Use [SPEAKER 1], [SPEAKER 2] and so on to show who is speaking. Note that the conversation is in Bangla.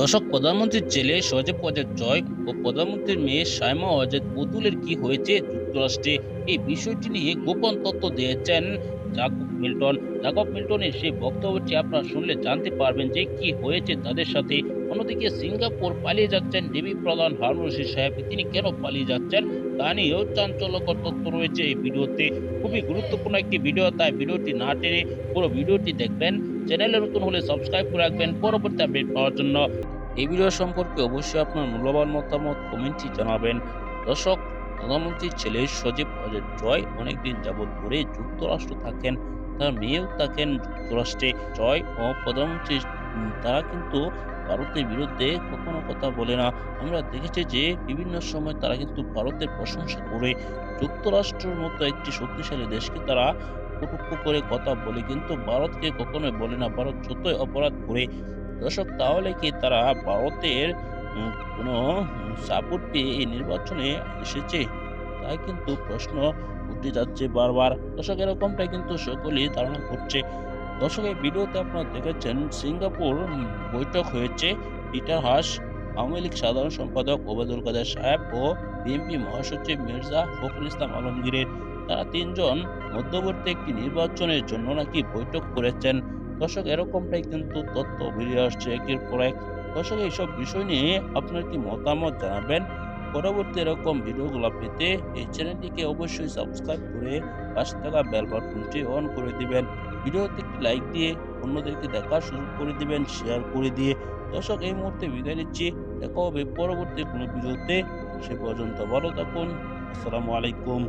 [SPEAKER 1] দর্শক, প্রধানমন্ত্রীর ছেলে সজীব ওয়াজেদ জয় ও প্রধানমন্ত্রীর মেয়ে সায়মা ওয়াজেদ পুতুলের কি হয়েছে যুক্তরাষ্ট্রে, এই বিষয়টি নিয়ে গোপন তথ্য দিয়েছেন জাকব মিল্টন। জাকব মিল্টনের সেই বক্তব্যটি আপনারা শুনলে জানতে পারবেন যে কি হয়েছে তাদের সাথে। অন্যদিকে সিঙ্গাপুর পালিয়ে যাচ্ছেন ডিবি প্রধান হারুন রশিদ সাহেব, তিনি কেন পালিয়ে যাচ্ছেন তা নিয়েও চাঞ্চল্যকর তথ্য রয়েছে এই ভিডিওতে। খুবই গুরুত্বপূর্ণ একটি ভিডিও, তাই ভিডিওটি না টেনে পুরো ভিডিওটি দেখবেন। চ্যানেলে নতুন হলে সাবস্ক্রাইব করে রাখবেন পরবর্তী আপডেট পাওয়ার জন্য। এই ভিডিও সম্পর্কে অবশ্যই আপনার মূল্যবান মতামত কমেন্টে জানাবেন। দর্শক, প্রধানমন্ত্রীর ছেলে সজীব ওয়াজেদ জয় অনেকদিন যাবৎ ধরে যুক্তরাষ্ট্র থাকেন, তার মেয়েও থাকেন যুক্তরাষ্ট্রে। জয় ও প্রধানমন্ত্রী তারা কিন্তু ভারতের বিরুদ্ধে কখনো কথা বলে না। আমরা দেখেছি যে বিভিন্ন সময় তারা কিন্তু ভারতের প্রশংসা করে। যুক্তরাষ্ট্রের মতো একটি শক্তিশালী দেশকে তারা কটূক্তি করে কথা বলে, কিন্তু ভারতকে কখনোই বলে না, ভারত যতই অপরাধ করে। দর্শক, তাহলে কি তারা ভারতের কোনো সাপোর্ট পেয়ে এই নির্বাচনে এসেছে? তাই কিন্তু প্রশ্ন উঠে যাচ্ছে বারবার। দর্শক, এরকমটাই কিন্তু সকলেই ধারণা করছে। দর্শক, এই ভিডিওতে আপনারা দেখেছেন সিঙ্গাপুর বৈঠক হয়েছে। পিটার হাস, আওয়ামী লীগ সাধারণ সম্পাদক ওবায়দুল কাদের সাহেব ও বিএনপি মহাসচিব মির্জা ফখরুল ইসলাম আলমগীরের, তারা তিনজন মধ্যবর্তী একটি নির্বাচনের জন্য নাকি বৈঠক করেছেন। দর্শক, এরকমটাই কিন্তু তথ্য বেরিয়ে আসছে একের পর এক। দর্শক, এইসব বিষয় নিয়ে আপনার কি মতামত জানাবেন। পরবর্তী এরকম ভিডিওগুলো পেতে এই চ্যানেলটিকে অবশ্যই সাবস্ক্রাইব করে পাশে থাকা বেল বাটনটি অন করে দিবেন। ভিডিওতে একটি লাইক দিয়ে অন্যদেরকে দেখার সুযোগ করে দিবেন, শেয়ার করে দিয়ে। দর্শক, এই মুহূর্তে বিদায় নিচ্ছি। দেখা হবে পরবর্তী কোনো ভিডিওতে। সে পর্যন্ত ভালো থাকুন। আসসালামু আলাইকুম।